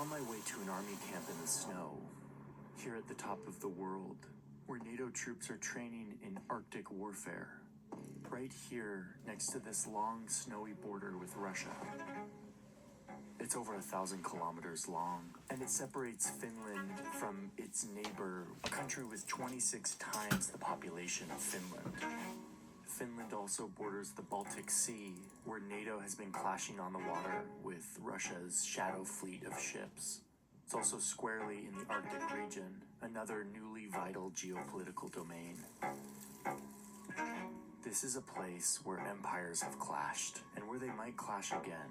on my way to an army camp in the snow, here at the top of the world, where NATO troops are training in Arctic warfare. Right here, next to this long, snowy border with Russia. It's over 1,000 kilometers long, and it separates Finland from its neighbor, a country with 26 times the population of Finland. Finland also borders the Baltic Sea, where NATO has been clashing on the water with Russia's shadow fleet of ships. It's also squarely in the Arctic region, another newly vital geopolitical domain. This is a place where empires have clashed, and where they might clash again.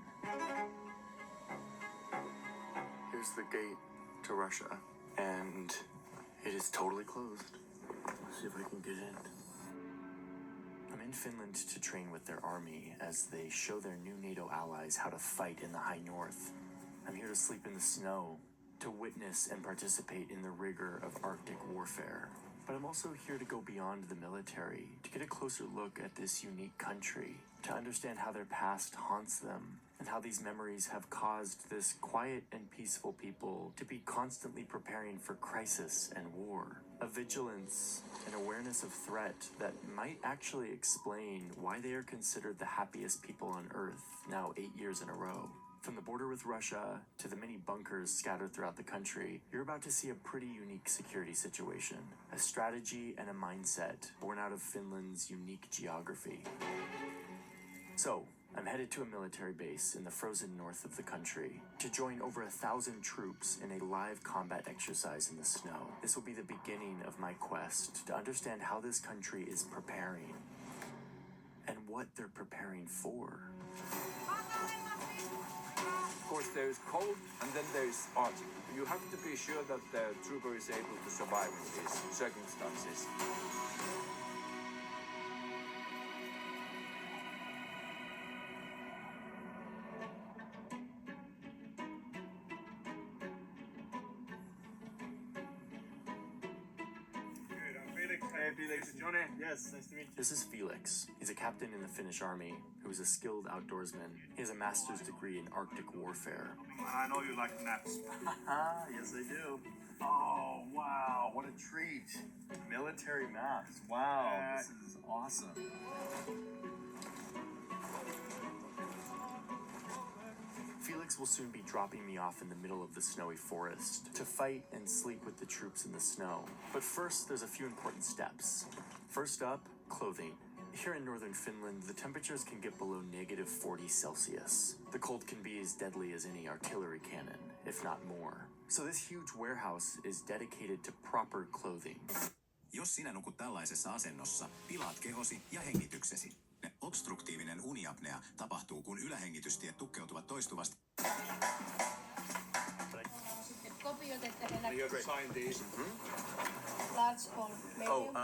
Here's the gate to Russia, and it is totally closed. Let's see if I can get in. I'm in Finland to train with their army as they show their new NATO allies how to fight in the high north. I'm here to sleep in the snow, to witness and participate in the rigor of Arctic warfare. But I'm also here to go beyond the military, to get a closer look at this unique country, to understand how their past haunts them, and how these memories have caused this quiet and peaceful people to be constantly preparing for crisis and war. A vigilance and awareness of threat that might actually explain why they are considered the happiest people on Earth now 8 years in a row. From the border with Russia to the many bunkers scattered throughout the country, you're about to see a pretty unique security situation, a strategy and a mindset born out of Finland's unique geography. So, I'm headed to a military base in the frozen north of the country to join over 1,000 troops in a live combat exercise in the snow. This will be the beginning of my quest to understand how this country is preparing and what they're preparing for. Of course, there is cold and then there is Arctic. You have to be sure that the trooper is able to survive in these circumstances. Hey Felix, Johnny. Yes, nice to meet you. This is Felix. He's a captain in the Finnish army who is a skilled outdoorsman. He has a master's degree in Arctic warfare. I know you like maps. Yes, I do. Oh, wow, what a treat. Military maps. Wow, this is awesome. Felix will soon be dropping me off in the middle of the snowy forest to fight and sleep with the troops in the snow. But first, there's a few important steps. First up, clothing. Here in northern Finland, the temperatures can get below -40°C. The cold can be as deadly as any artillery cannon, if not more. So this huge warehouse is dedicated to proper clothing. Jos sinä nukut tällaisessa asennossa, pilaat kehosi ja hengityksesi. Obstruktiivinen uniapnea tapahtuu, kun ylähengitystiet tukkeutuvat toistuvasti. Sitten kopiot, että he You have to sign these. large or medium.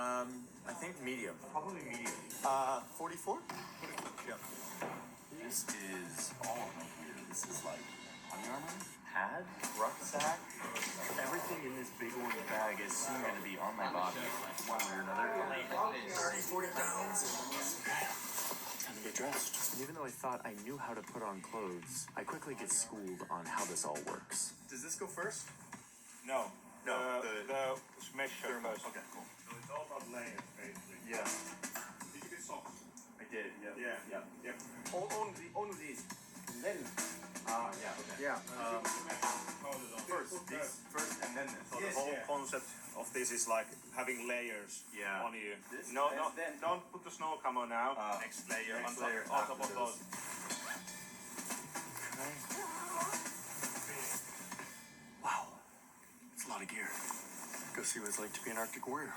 I think medium. Probably medium. 44? Yeah. This is all of my gear. This is like body armor, pad, rucksack. Everything in this big orange bag is soon going to be on my body, one way or another. 30, 40 pounds. Time to get dressed. And even though I thought I knew how to put on clothes, I quickly get schooled on how this all works. Does this go first? No. No, the measure first. Okay, cool. So it's all about layers, basically. Yeah, Did you get socks? I did. Yeah. Yeah. Only these. And then. Yeah. Okay. Yeah. First, and then this. So the whole concept of this is like having layers Yeah. on you. This, No, and then- don't put the snow camo now. Next layer. on top of those. Wow, it's a lot of gear. Go see what it's like to be an Arctic warrior.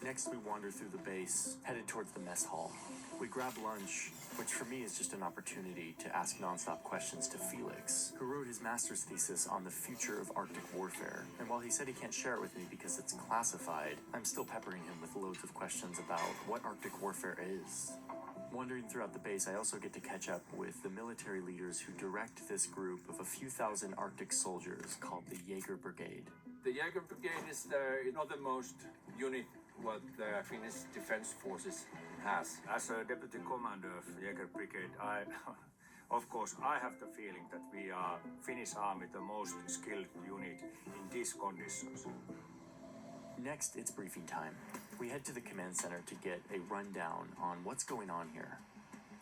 Next, we wander through the base, headed towards the mess hall. We grab lunch, which for me is just an opportunity to ask nonstop questions to Felix, who wrote his master's thesis on the future of Arctic warfare. And while he said he can't share it with me because it's classified, I'm still peppering him with loads of questions about what Arctic warfare is. Wandering throughout the base, I also get to catch up with the military leaders who direct this group of a few thousand Arctic soldiers called the Jaeger Brigade. The Jaeger Brigade is the northernmost unit what the Finnish Defense Forces has. As a deputy commander of Jaeger Brigade, I Of course, I have the feeling that we are Finnish army the most skilled unit in these conditions. Next, it's briefing time. We head to the command center to get a rundown on what's going on here.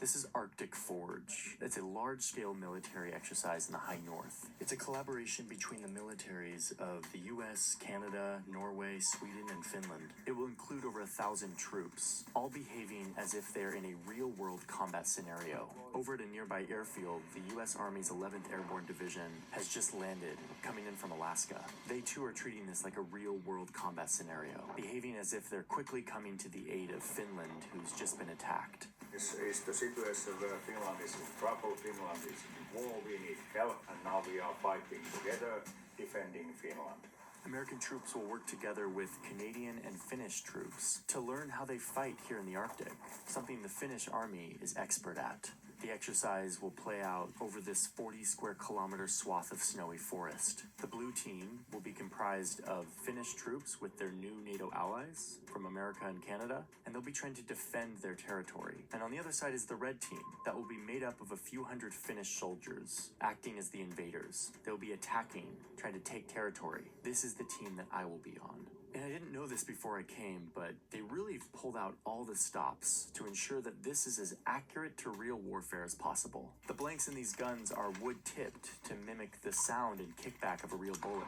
This is Arctic Forge. It's a large-scale military exercise in the high north. It's a collaboration between the militaries of the US, Canada, Norway, Sweden, and Finland. It will include over 1,000 troops, all behaving as if they're in a real-world combat scenario. Over at a nearby airfield, the US Army's 11th Airborne Division has just landed, coming in from Alaska. They too are treating this like a real-world combat scenario, behaving as if they're quickly coming to the aid of Finland, who's just been attacked. This is the situation where Finland is in trouble, Finland is in war, we need help, and now we are fighting together, defending Finland. American troops will work together with Canadian and Finnish troops to learn how they fight here in the Arctic, something the Finnish army is expert at. The exercise will play out over this 40 square kilometer swath of snowy forest. The blue team will be comprised of Finnish troops with their new NATO allies from America and Canada, and they'll be trying to defend their territory. And on the other side is the red team that will be made up of a few hundred Finnish soldiers acting as the invaders. They'll be attacking, trying to take territory. This is the team that I will be on. And I didn't know this before I came, but they really pulled out all the stops to ensure that this is as accurate to real warfare as possible. The blanks in these guns are wood-tipped to mimic the sound and kickback of a real bullet.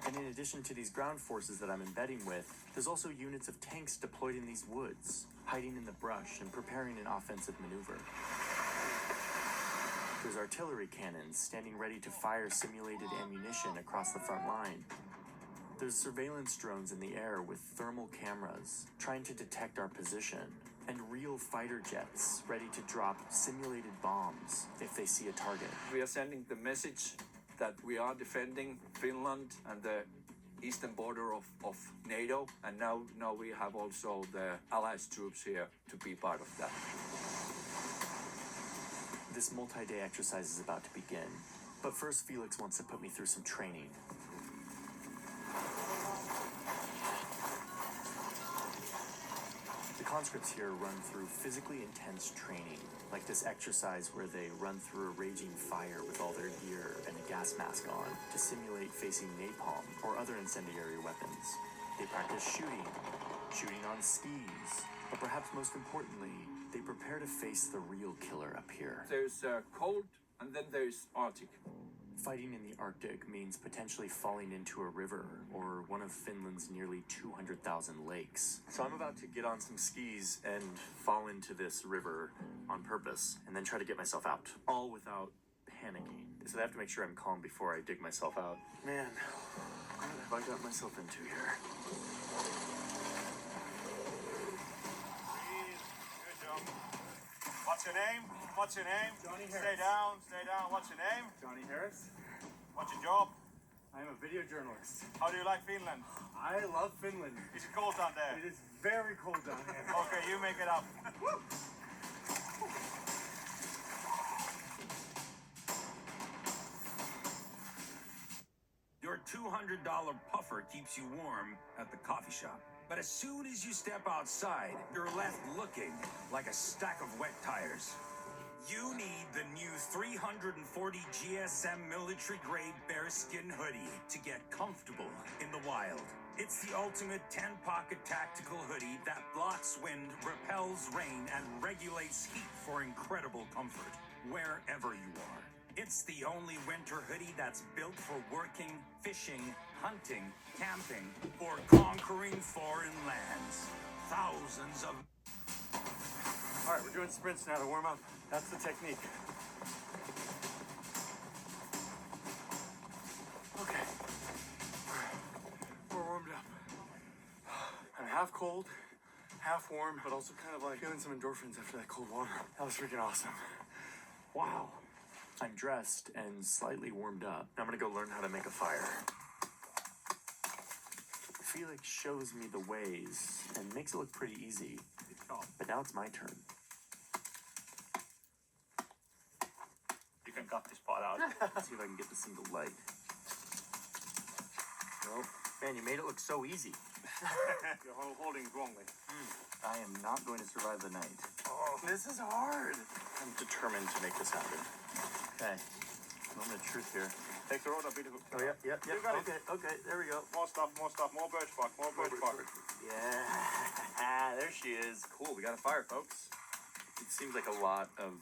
And in addition to these ground forces that I'm embedding with, there's also units of tanks deployed in these woods, hiding in the brush and preparing an offensive maneuver. There's artillery cannons standing ready to fire simulated ammunition across the front line. There's surveillance drones in the air with thermal cameras trying to detect our position, and real fighter jets ready to drop simulated bombs if they see a target. We are sending the message that we are defending Finland and the eastern border of NATO, and now we have also the Allies troops here to be part of that. This multi-day exercise is about to begin, but first Felix wants to put me through some training. The conscripts here run through physically intense training, like this exercise where they run through a raging fire with all their gear and a gas mask on to simulate facing napalm or other incendiary weapons. They practice shooting on skis, but perhaps most importantly, they prepare to face the real killer up here. There's cold and then there's Arctic. Fighting in the Arctic means potentially falling into a river or one of Finland's nearly 200,000 lakes. So I'm about to get on some skis and fall into this river on purpose and then try to get myself out, all without panicking. So I have to make sure I'm calm before I dig myself out. Man, what have I got myself into here? Good job. What's your name? What's your name? Johnny Stay Harris. down, stay down. What's your name? Johnny Harris. What's your job? I'm a video journalist. How do you like Finland? I love Finland. Is it cold down there? It is very cold down here. Okay, you make it up. Your $200 puffer keeps you warm at the coffee shop. But as soon as you step outside, you're left looking like a stack of wet tires. You need the new 340 GSM military-grade bearskin hoodie to get comfortable in the wild. It's the ultimate 10-pocket tactical hoodie that blocks wind, repels rain, and regulates heat for incredible comfort wherever you are. It's the only winter hoodie that's built for working, fishing, hunting, camping, or conquering foreign lands. Thousands of... All right, we're doing sprints now to warm up. That's the technique. Okay. We're warmed up. I'm half cold, half warm, but also kind of like feeling some endorphins after that cold water. That was freaking awesome. Wow. I'm dressed and slightly warmed up. I'm gonna go learn how to make a fire. Felix shows me the ways and makes it look pretty easy. But now it's my turn. You can cut this part out. Let's see if I can get the single light. Nope. Man, you made it look so easy. You're holding it wrongly. I am not going to survive the night. Oh, this is hard. I'm determined to make this happen. Okay. Moment of truth here. Take the road a bit. Oh, yeah. You got it. Okay, there we go. More stuff, more birch bark, more birch bark. Yeah. There she is. Cool, we got a fire, folks. It seems like a lot of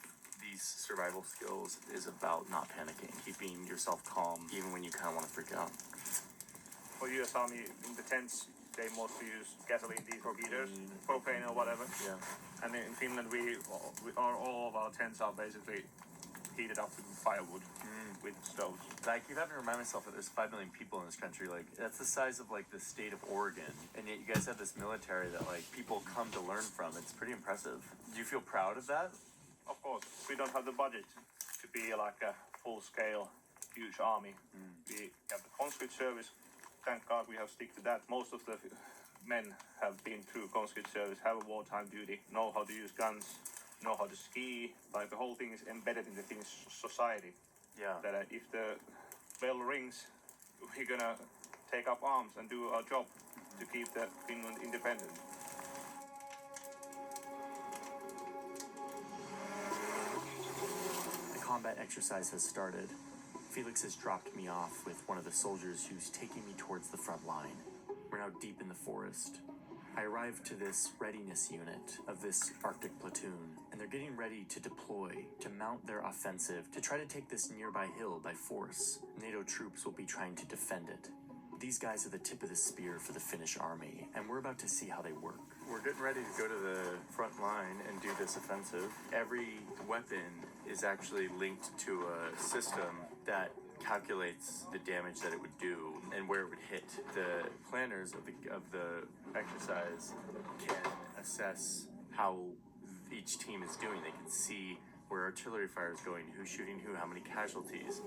these survival skills is about not panicking, keeping yourself calm, even when you kind of want to freak out. For US Army, in the tents, they mostly use gasoline, diesel heaters, propane or whatever. Yeah. And in Finland, all of our tents are basically heated up with firewood with stoves. I keep having to remind myself that there's 5 million people in this country. Like, that's the size of, like, the state of Oregon. And yet you guys have this military that, like, people come to learn from. It's pretty impressive. Do you feel proud of that? Of course, we don't have the budget to be like a full-scale, huge army. We have the conscript service. Thank God we have stick to that. Most of the men have been through conscript service, have a wartime duty, know how to use guns, know how to ski. Like, the whole thing is embedded in the Finnish society. Yeah. That if the bell rings, we're gonna take up arms and do our job to keep the Finland independent. The combat exercise has started. Felix has dropped me off with one of the soldiers who's taking me towards the front line. We're now deep in the forest. I arrived to this readiness unit of this Arctic platoon, and they're getting ready to deploy, to mount their offensive, to try to take this nearby hill by force. NATO troops will be trying to defend it. These guys are the tip of the spear for the Finnish army, and we're about to see how they work. We're getting ready to go to the front line and do this offensive. Every weapon is actually linked to a system that calculates the damage that it would do and where it would hit. The planners of the exercise can assess how each team is doing. They can see where artillery fire is going, who's shooting who, how many casualties.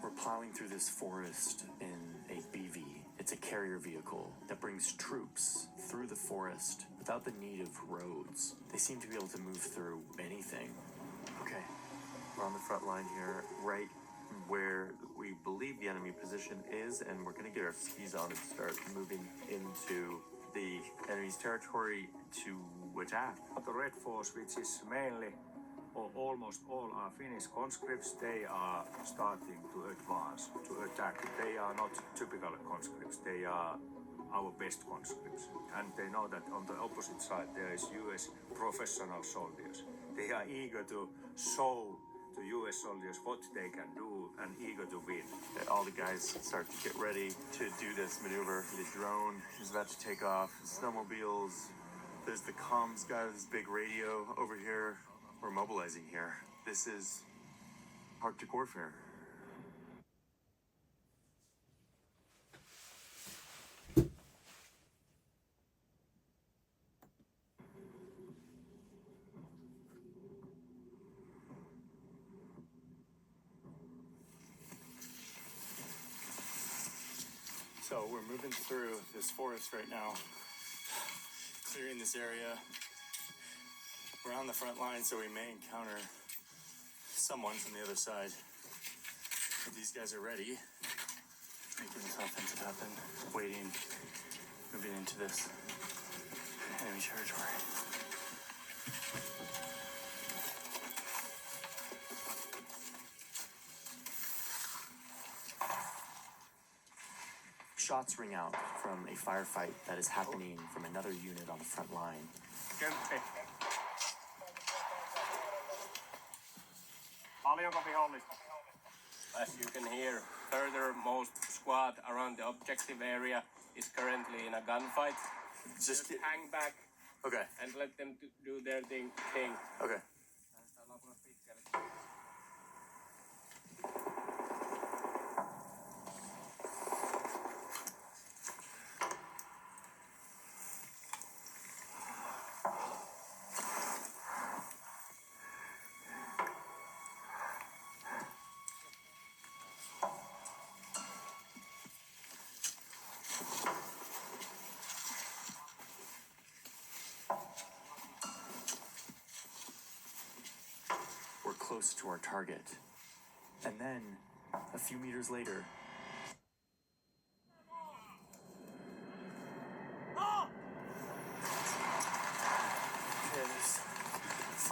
We're plowing through this forest in a BV. It's a carrier vehicle that brings troops through the forest without the need of roads. They seem to be able to move through anything. Okay, we're on the front line here, right where we believe the enemy position is, and we're gonna get our skis on and start moving into the enemy's territory to attack. The Red Force, which is mainly or almost all are Finnish conscripts, they are starting to advance, to attack. They are not typical conscripts, they are our best conscripts. And they know that on the opposite side there is US professional soldiers. They are eager to show to US soldiers what they can do and eager to win. All the guys start to get ready to do this maneuver. The drone is about to take off, snowmobiles. There's the comms guy with this big radio over here. We're mobilizing here. This is Arctic warfare. So we're moving through this forest right now, clearing this area. We're on the front line, so we may encounter someone from the other side. But these guys are ready, making this offensive happen, waiting, moving into this enemy territory. Shots ring out from a firefight that is happening from another unit on the front line. As you can hear, furthermost squad around the objective area is currently in a gunfight. Just hang back Okay. and let them do their thing. Okay. We're close to our target. And then, a few meters later,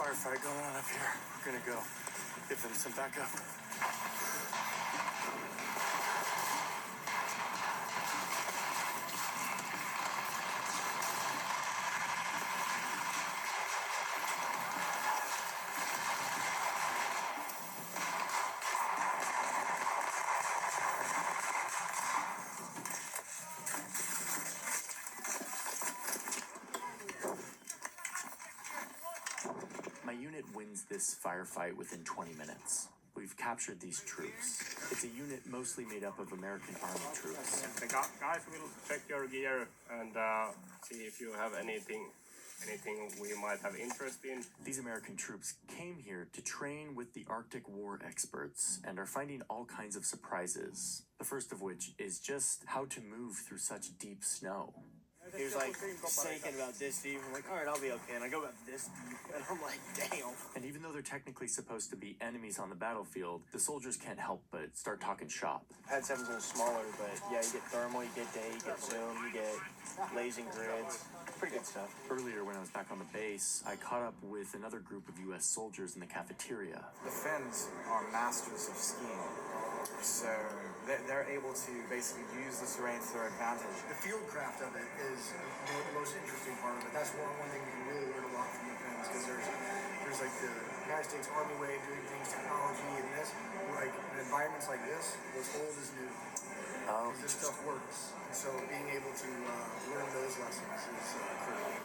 firefight going on up here. We're gonna go give them some backup. My unit wins this firefight within 20 minutes. We've captured these troops. It's a unit mostly made up of American Army troops. The guys will check your gear and see if you have anything we might have interest in. These American troops came here to train with the Arctic war experts and are finding all kinds of surprises. The first of which is just how to move through such deep snow. He was like sinking about this deep. I'm like, all right, I'll be okay. And I go about this deep, and I'm like, damn. And even though they're technically supposed to be enemies on the battlefield, the soldiers can't help but start talking shop. Pad 7's a little smaller, but yeah, you get thermal, you get day, you get zoom, you get lasing grids. Pretty good stuff. Earlier, when I was back on the base, I caught up with another group of U.S. soldiers in the cafeteria. The Finns are masters of skiing, so they're able to basically use the terrain to their advantage. The field craft of it is the most interesting part of it. That's one thing we can really learn a lot from the Finns, because there's like the United States Army way of doing things, technology, and this, like in environments like this, what's old is new. This stuff works, and so being able to learn those lessons is critical.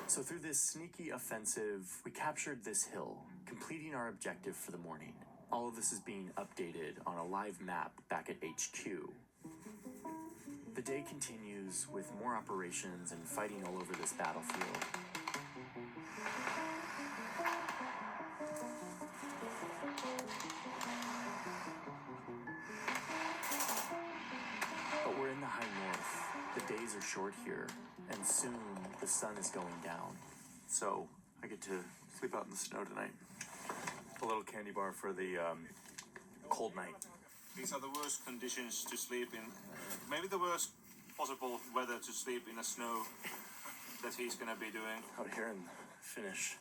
So through this sneaky offensive, we captured this hill, completing our objective for the morning. All of this is being updated on a live map back at HQ. The day continues with more operations and fighting all over this battlefield. But we're in the high north. The days are short here, and soon the sun is going down. So I get to sleep out in the snow tonight. A little candy bar for the cold night. These are the worst conditions to sleep in. Maybe the worst possible weather to sleep in a snow that he's gonna be doing. Out here in the Finnish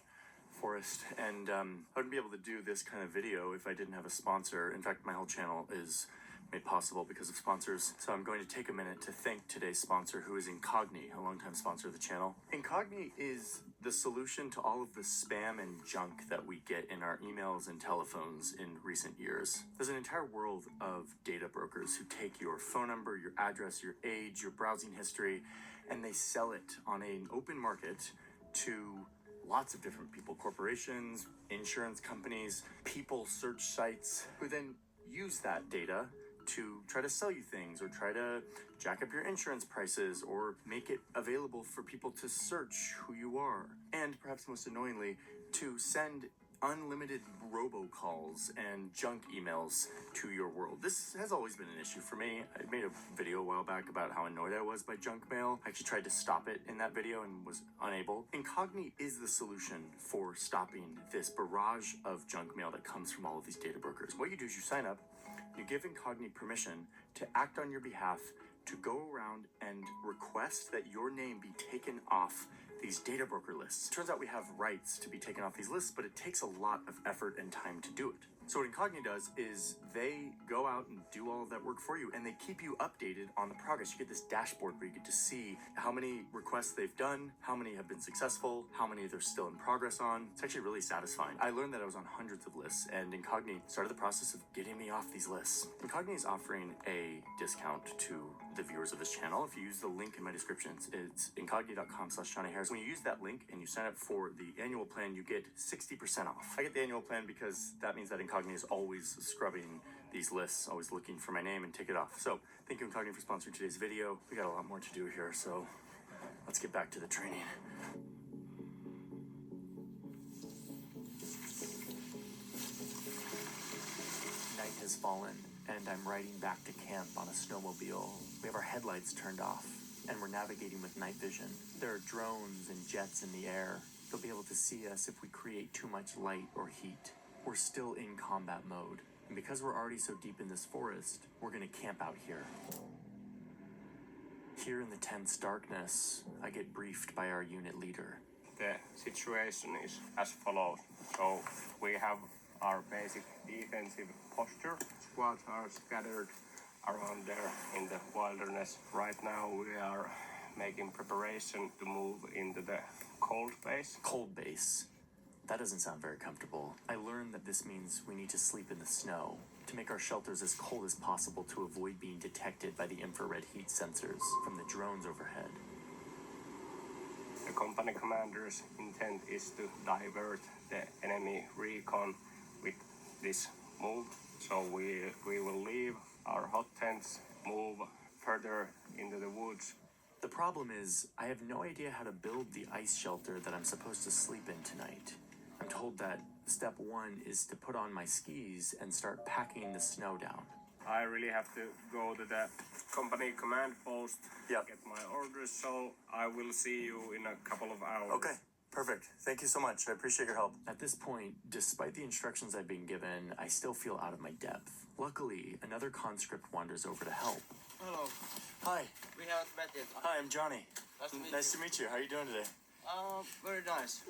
forest. And I wouldn't be able to do this kind of video if I didn't have a sponsor. In fact, my whole channel is made possible because of sponsors. So I'm going to take a minute to thank today's sponsor, who is Incogni, a longtime sponsor of the channel. Incogni is the solution to all of the spam and junk that we get in our emails and telephones in recent years. There's an entire world of data brokers who take your phone number, your address, your age, your browsing history, and they sell it on an open market to lots of different people, corporations, insurance companies, people search sites, who then use that data to try to sell you things or try to jack up your insurance prices or make it available for people to search who you are. And perhaps most annoyingly, to send unlimited robocalls and junk emails to your world. This has always been an issue for me. I made a video a while back about how annoyed I was by junk mail. I actually tried to stop it in that video and was unable. Incogni is the solution for stopping this barrage of junk mail that comes from all of these data brokers. What you do is you sign up, you give Incogni permission to act on your behalf, to go around and request that your name be taken off these data broker lists. It turns out we have rights to be taken off these lists, but it takes a lot of effort and time to do it. So what Incogni does is they go out and do all of that work for you, and they keep you updated on the progress. You get this dashboard where you get to see how many requests they've done, how many have been successful, how many they're still in progress on. It's actually really satisfying. I learned that I was on hundreds of lists, and Incogni started the process of getting me off these lists. Incogni is offering a discount to the viewers of this channel. If you use the link in my description, it's incogni.com/JohnnyHarris. When you use that link and you sign up for the annual plan, you get 60% off. I get the annual plan because that means that Incogni is always scrubbing these lists, always looking for my name and take it off. So thank you, Incogni, for sponsoring today's video. We got a lot more to do here, so let's get back to the training. Night has fallen, and I'm riding back to camp on a snowmobile. We have our headlights turned off, and we're navigating with night vision. There are drones and jets in the air. They'll be able to see us if we create too much light or heat. We're still in combat mode, and because we're already so deep in this forest, we're gonna camp out here. Here in the tense darkness, I get briefed by our unit leader. the situation is as follows. So we have our basic defensive posture. Squads are scattered around there in the wilderness. Right now we are making preparation to move into the cold base. Cold base. That doesn't sound very comfortable. I learned that this means we need to sleep in the snow to make our shelters as cold as possible to avoid being detected by the infrared heat sensors from the drones overhead. The company commander's intent is to divert the enemy recon with this move. So we will leave our hot tents, move further into the woods. The problem is, I have no idea how to build the ice shelter that I'm supposed to sleep in tonight. I'm told that step one is to put on my skis and start packing the snow down. I really have to go to the company command post, get my orders, so I will see you in a couple of hours. Okay, perfect. Thank you so much. I appreciate your help. At this point, despite the instructions I've been given, I still feel out of my depth. Luckily, another conscript wanders over to help. Hello. Hi. We haven't met yet. Hi, I'm Johnny. Nice to meet you. How are you doing today? Very nice.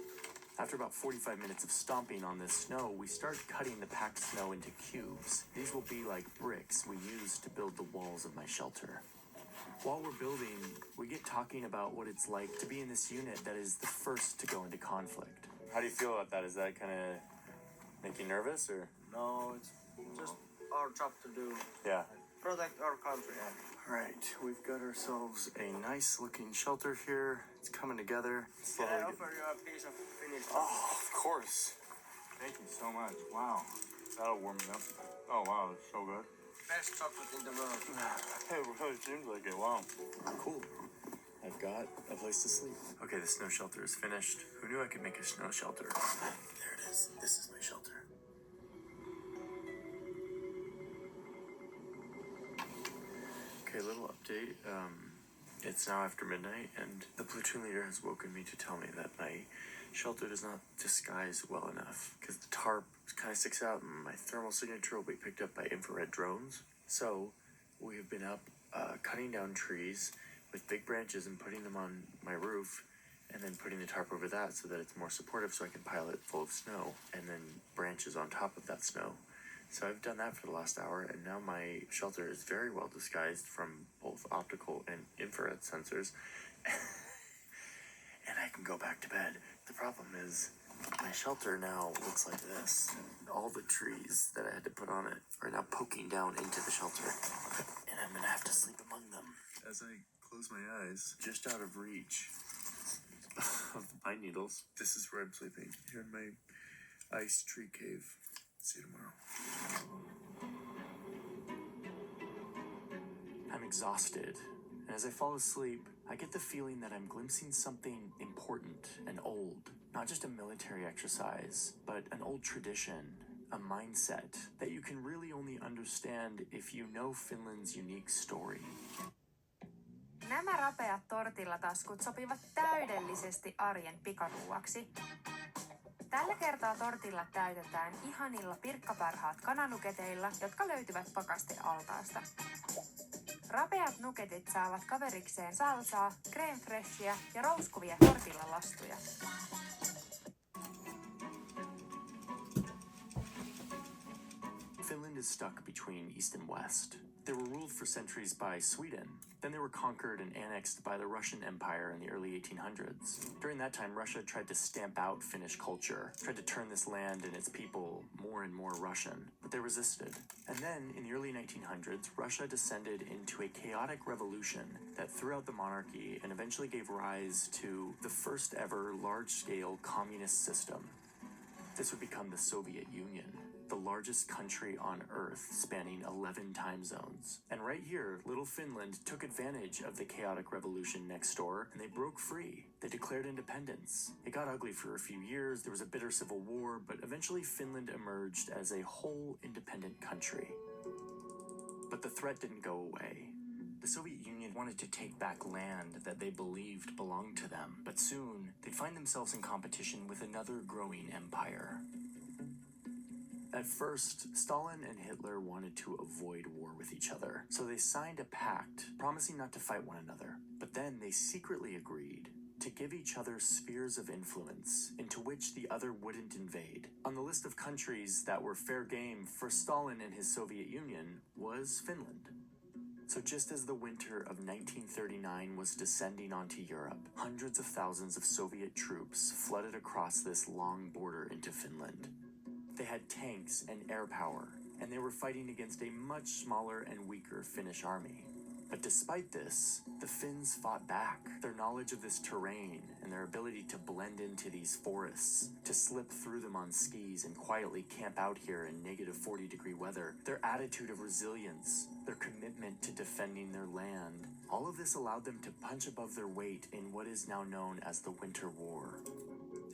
After about 45 minutes of stomping on this snow, we start cutting the packed snow into cubes. These will be like bricks we use to build the walls of my shelter. While we're building, we get talking about what it's like to be in this unit that is the first to go into conflict. How do you feel about that? Is that kind of make you nervous, or? No, it's just our job to do. Yeah. Protect our country. All right, we've got ourselves a nice-looking shelter here. It's coming together. Can I offer you a piece of Finnish? Oh, of course. Thank you so much. Wow. That'll warm me up. Oh, wow, that's so good. Best chocolate in the world. It really seems like it. Wow. Cool. I've got a place to sleep. Okay, the snow shelter is finished. Who knew I could make a snow shelter? There it is. This is my shelter. Okay, little update. It's now after midnight, and the platoon leader has woken me to tell me that my shelter does not disguise well enough because the tarp kind of sticks out, and my thermal signature will be picked up by infrared drones. So we have been up cutting down trees with big branches and putting them on my roof, and then putting the tarp over that so that it's more supportive, so I can pile it full of snow, and then branches on top of that snow. So I've done that for the last hour, and now my shelter is very well disguised from both optical and infrared sensors. And I can go back to bed. The problem is, my shelter now looks like this. All the trees that I had to put on it are now poking down into the shelter. And I'm gonna have to sleep among them. As I close my eyes, just out of reach of the pine needles, this is where I'm sleeping, here in my ice tree cave. See you tomorrow. I'm exhausted, and as I fall asleep, I get the feeling that I'm glimpsing something important and old. Not just a military exercise, but an old tradition, a mindset that you can really only understand if you know Finland's unique story. Nämä rapeat tortillataskut sopivat täydellisesti arjen pikaruuaksi. Tällä kertaa tortillat täytetään ihanilla pirkkaparhaat kananuketeilla, jotka löytyvät pakastealtaasta. Rapeat nuketit saavat kaverikseen salsaa, crème freshia ja rouskuvia tortillalastuja. Finland is stuck between East and West. They were ruled for centuries by Sweden. Then they were conquered and annexed by the Russian Empire in the early 1800s. During that time, Russia tried to stamp out Finnish culture, tried to turn this land and its people more and more Russian, but they resisted. And then, in the early 1900s, Russia descended into a chaotic revolution that threw out the monarchy and eventually gave rise to the first ever large-scale communist system. This would become the Soviet Union, the largest country on Earth, spanning 11 time zones. And right here, little Finland took advantage of the chaotic revolution next door, and they broke free. They declared independence. It got ugly for a few years, there was a bitter civil war, but eventually Finland emerged as a whole independent country. But the threat didn't go away. The Soviet Union wanted to take back land that they believed belonged to them, but soon they'd find themselves in competition with another growing empire. At first, Stalin and Hitler wanted to avoid war with each other, so they signed a pact promising not to fight one another. But then they secretly agreed to give each other spheres of influence into which the other wouldn't invade. On the list of countries that were fair game for Stalin and his Soviet Union was Finland. So just as the winter of 1939 was descending onto Europe, hundreds of thousands of Soviet troops flooded across this long border into Finland. They had tanks and air power, and they were fighting against a much smaller and weaker Finnish army. But despite this, the Finns fought back. Their knowledge of this terrain and their ability to blend into these forests, to slip through them on skis and quietly camp out here in negative 40-degree weather, their attitude of resilience, their commitment to defending their land, all of this allowed them to punch above their weight in what is now known as the Winter War.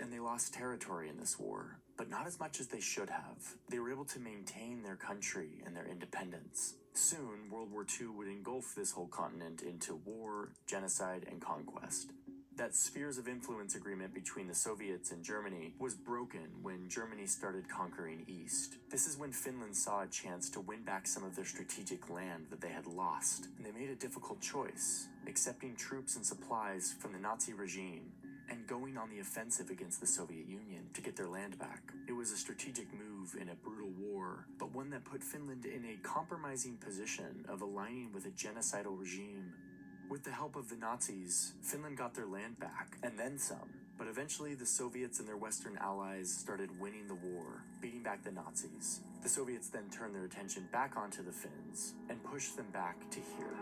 And they lost territory in this war, but not as much as they should have. They were able to maintain their country and their independence. Soon, World War II would engulf this whole continent into war, genocide, and conquest. That spheres of influence agreement between the Soviets and Germany was broken when Germany started conquering East. This is when Finland saw a chance to win back some of their strategic land that they had lost, and they made a difficult choice, accepting troops and supplies from the Nazi regime and going on the offensive against the Soviet Union to get their land back. It was a strategic move in a brutal war, but one that put Finland in a compromising position of aligning with a genocidal regime. With the help of the Nazis, Finland got their land back, and then some. But eventually the Soviets and their Western allies started winning the war, beating back the Nazis. The Soviets then turned their attention back onto the Finns and pushed them back to here.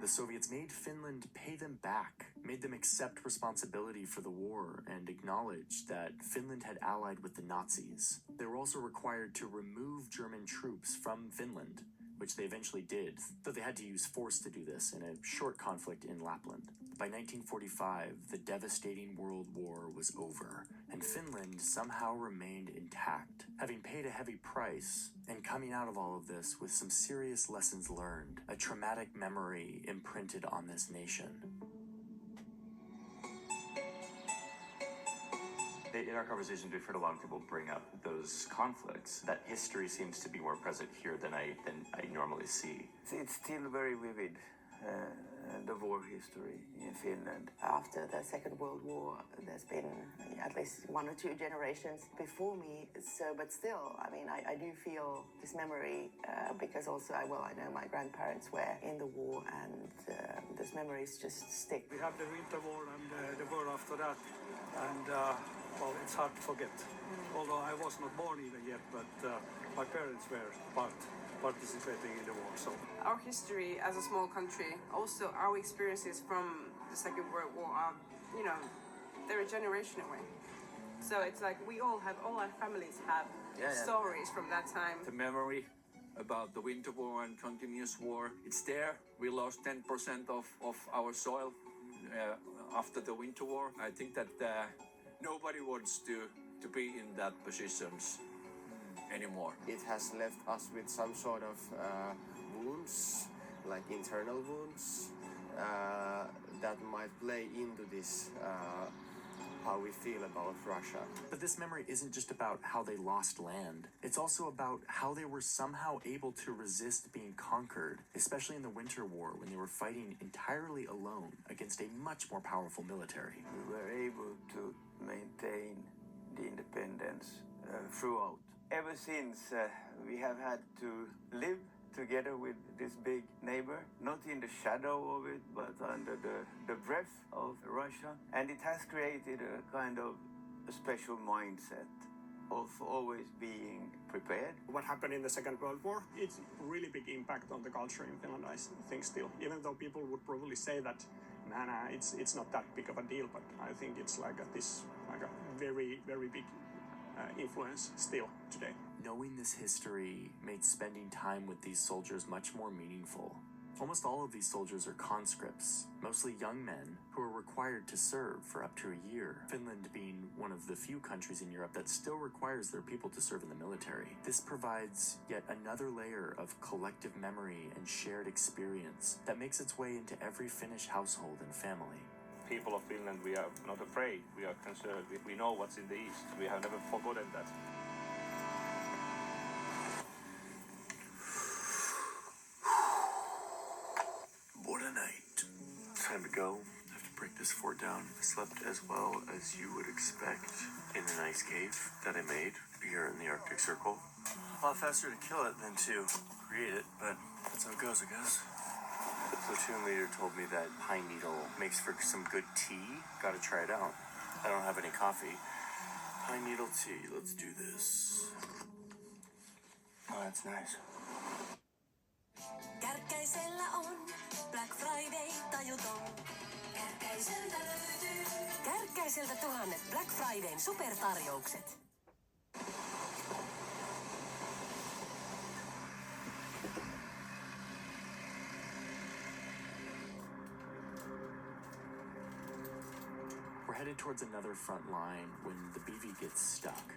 The Soviets made Finland pay them back, made them accept responsibility for the war, and acknowledge that Finland had allied with the Nazis. They were also required to remove German troops from Finland, which they eventually did, though they had to use force to do this in a short conflict in Lapland. By 1945, the devastating World War was over, and Finland somehow remained intact, having paid a heavy price, and coming out of all of this with some serious lessons learned, a traumatic memory imprinted on this nation. In our conversations, we've heard a lot of people bring up those conflicts. That history seems to be more present here than I normally see. It's still very vivid, the war history in Finland. After the Second World War, there's been at least one or two generations before me. But still, I mean, I do feel this memory because also I know my grandparents were in the war, and those memories just stick. We have the Winter War and the war after that, and well, it's hard to forget. Although I was not born even yet, but my parents were participating in the war. So our history as a small country, also our experiences from the Second World War are, they're a generation away. So it's like all our families have stories from that time. The memory about the Winter War and continuous war, it's there. We lost 10% of our soil after the Winter War. I think that nobody wants to be in that positions anymore. It has left us with some sort of wounds, like internal wounds, that might play into this, how we feel about Russia. But this memory isn't just about how they lost land. It's also about how they were somehow able to resist being conquered, especially in the Winter War when they were fighting entirely alone against a much more powerful military. We were able to maintain the independence throughout. Ever since we have had to live together with this big neighbor, not in the shadow of it, but under the breath of Russia. And it has created a kind of a special mindset of always being prepared. What happened in the Second World War, it's a really big impact on the culture in Finland, I think still. Even though people would probably say that, it's not that big of a deal, but I think it's like a very, very big influence still today. Knowing this history made spending time with these soldiers much more meaningful. Almost all of these soldiers are conscripts, mostly young men who are required to serve for up to a year, Finland being one of the few countries in Europe that still requires their people to serve in the military. This provides yet another layer of collective memory and shared experience that makes its way into every Finnish household and family. People of Finland, we are not afraid, we are concerned, we know what's in the East, we have never forgotten that. What a night. Time to go. I have to break this fort down. I slept as well as you would expect in an ice cave that I made here in the Arctic Circle. A lot faster to kill it than to create it, but that's how it goes, I guess. The platoon leader told me that pine needle makes for some good tea. Gotta try it out. I don't have any coffee. Pine needle tea, let's do this. Oh, that's nice. Kärkkäisellä on Black Friday tajuton. Kärkkäiseltä löytyy. Kärkkäiseltä tuhannet Black Fridayn supertarjoukset. We're headed towards another front line when the BV gets stuck.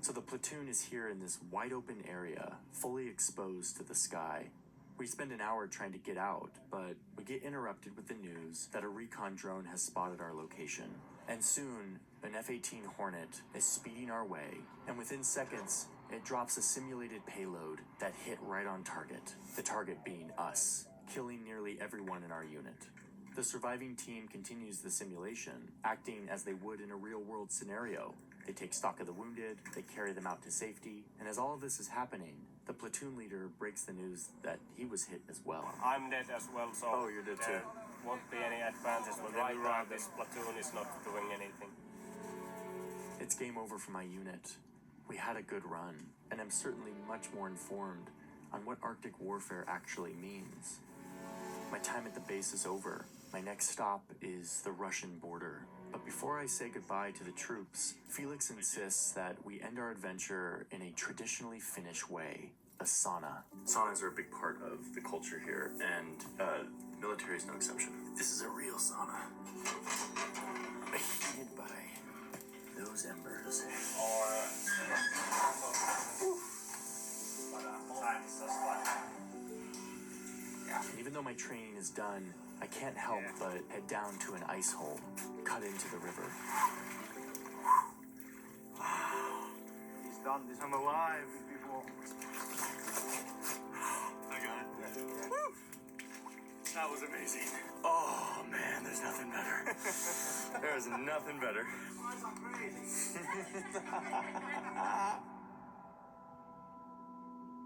So the platoon is here in this wide open area, fully exposed to the sky. We spend an hour trying to get out, but we get interrupted with the news that a recon drone has spotted our location. And soon, an F-18 Hornet is speeding our way, and within seconds, it drops a simulated payload that hit right on target, the target being us, killing nearly everyone in our unit. The surviving team continues the simulation, acting as they would in a real-world scenario. They take stock of the wounded, they carry them out to safety, and as all of this is happening, the platoon leader breaks the news that he was hit as well. I'm dead as well, so oh, you're dead too. There won't be any advances, but right now this platoon is not doing anything. It's game over for my unit. We had a good run, and I'm certainly much more informed on what Arctic warfare actually means. My time at the base is over. My next stop is the Russian border. But before I say goodbye to the troops, Felix insists that we end our adventure in a traditionally Finnish way, a sauna. Saunas are a big part of the culture here, and military is no exception. This is a real sauna. Heated by those embers. And even though my training is done, I can't help but head down to an ice hole, cut into the river. He's done this. I'm alive before. I got it. Woo! That was amazing. Oh man, there's nothing better. There's nothing better.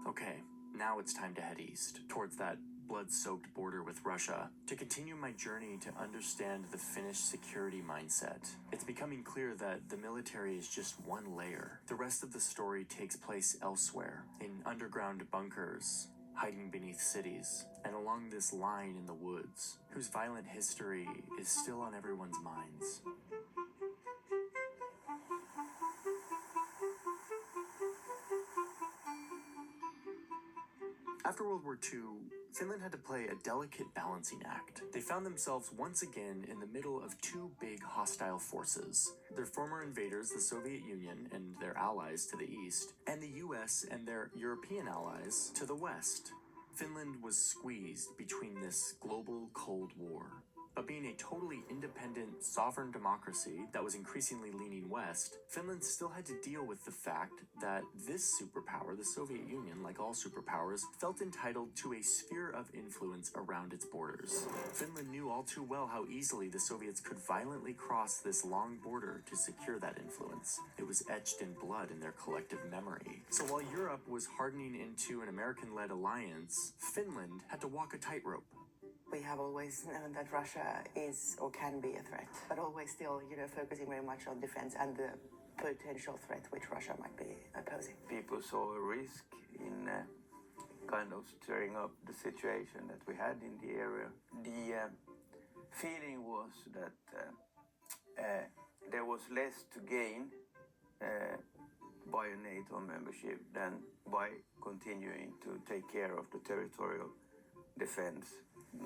Okay, now it's time to head east, towards that blood-soaked border with Russia, to continue my journey to understand the Finnish security mindset. It's becoming clear that the military is just one layer. The rest of the story takes place elsewhere, in underground bunkers, hiding beneath cities, and along this line in the woods, whose violent history is still on everyone's minds. After World War II, Finland had to play a delicate balancing act. They found themselves once again in the middle of two big hostile forces. Their former invaders, the Soviet Union and their allies to the east, and the US and their European allies to the west. Finland was squeezed between this global Cold War. But being a totally independent, sovereign democracy that was increasingly leaning west, Finland still had to deal with the fact that this superpower, the Soviet Union, like all superpowers, felt entitled to a sphere of influence around its borders. Finland knew all too well how easily the Soviets could violently cross this long border to secure that influence. It was etched in blood in their collective memory. So while Europe was hardening into an American-led alliance, Finland had to walk a tightrope. We have always known that Russia is or can be a threat, but always still, focusing very much on defense and the potential threat which Russia might be posing. People saw a risk in kind of stirring up the situation that we had in the area. The feeling was that there was less to gain by a NATO membership than by continuing to take care of the territorial defense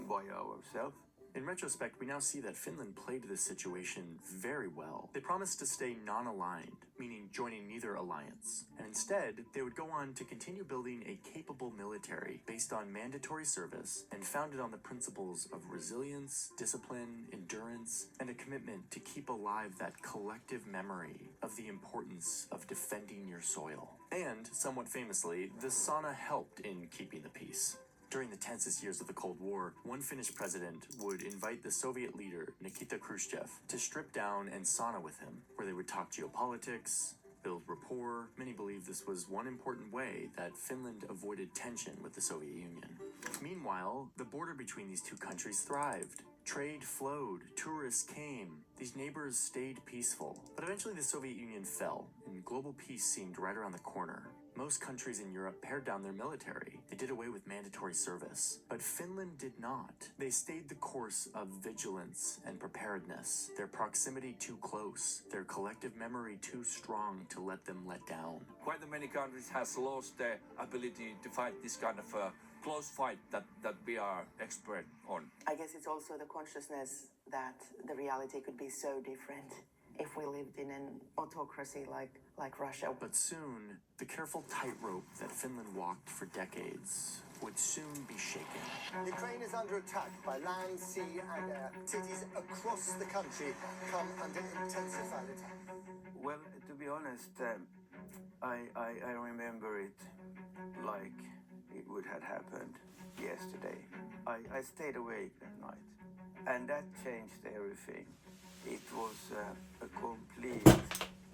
by ourselves. In retrospect, we now see that Finland played this situation very well. They promised to stay non-aligned, meaning joining neither alliance. And instead, they would go on to continue building a capable military based on mandatory service and founded on the principles of resilience, discipline, endurance, and a commitment to keep alive that collective memory of the importance of defending your soil. And, somewhat famously, the sauna helped in keeping the peace. During the tensest years of the Cold War, one Finnish president would invite the Soviet leader, Nikita Khrushchev, to strip down and sauna with him, where they would talk geopolitics, build rapport. Many believe this was one important way that Finland avoided tension with the Soviet Union. Meanwhile, the border between these two countries thrived. Trade flowed, tourists came, these neighbors stayed peaceful. But eventually the Soviet Union fell, and global peace seemed right around the corner. Most countries in Europe pared down their military. They did away with mandatory service. But Finland did not. They stayed the course of vigilance and preparedness, their proximity too close, their collective memory too strong to let them let down. Quite many countries has lost their ability to fight this kind of close fight that we are expert on. I guess it's also the consciousness that the reality could be so different if we lived in an autocracy like Russia. But soon, the careful tightrope that Finland walked for decades would soon be shaken. Ukraine is under attack by land, sea and air. Cities across the country come under intensified attack. Well, to be honest, I remember it like it would have happened yesterday. I stayed awake that night, and that changed everything. It was a complete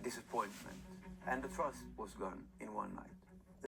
disappointment, and the trust was gone in one night.